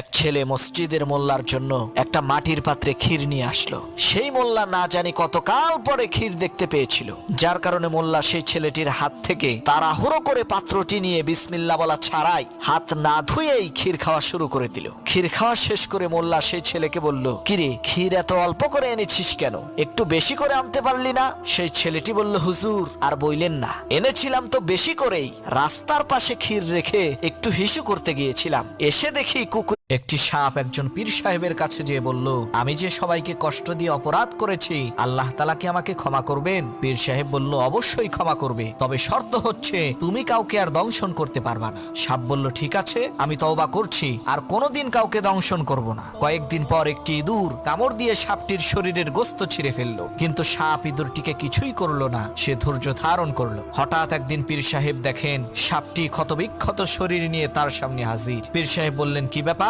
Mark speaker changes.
Speaker 1: এক ছেলে মসজিদের মোল্লার জন্য একটা মাটির পাত্রে ক্ষীর নিয়ে আসলো। সেই মোল্লা না জানি কতকাল পরে ক্ষীর দেখতে পেয়েছিল, যার কারণে মোল্লা সেই ছেলেটির হাত থেকে তাড়াহুড়ো করে পাত্রটি নিয়ে বিসমিল্লাহ বলা ছাড়াই হাত না ধুয়েই ক্ষীর খাওয়া শুরু করে দিল। ক্ষীর খাওয়া শেষ করে মোল্লা সেই ছেলেকে বলল, কিরে, ক্ষীর এত অল্প করে এনেছিস কেন? একটু বেশি করে আনতে পারলি না? সেই ছেলেটি বলল, হুজুর আর বইলেন না, এনেছিলাম তো বেশি করেই, রাস্তার পাশে ক্ষীর রেখে একটু হিসু করতে গিয়েছিলাম, এসে দেখি কুকুর। একটি সাপ একজন পীর সাহেবের কাছে যেয়ে বলল, আমি যে সবাইকে কষ্ট দিয়ে অপরাধ করেছি, আল্লাহ তাআলা কি আমাকে ক্ষমা করবেন? পীর সাহেব বলল, অবশ্যই ক্ষমা করবে, তবে শর্ত হচ্ছে তুমি কাউকে আর দংশন করতে পারবা না। সাপ বলল, ঠিক আছে, আমি তওবা করছি, আর কোনোদিন কাউকে দংশন করব না। কয়েকদিন পর একটি ইঁদুর কামড় দিয়ে সাপটির শরীরের গোস্ত ছিঁড়ে ফেললো, কিন্তু সাপ ইঁদুরটিকে কিছুই করলো না, সে ধৈর্য ধারণ করলো। হঠাৎ একদিন পীর সাহেব দেখেন সাপটি ক্ষতবিক্ষত শরীর নিয়ে তার সামনে হাজির। পীর সাহেব বললেন, কি ব্যাপার?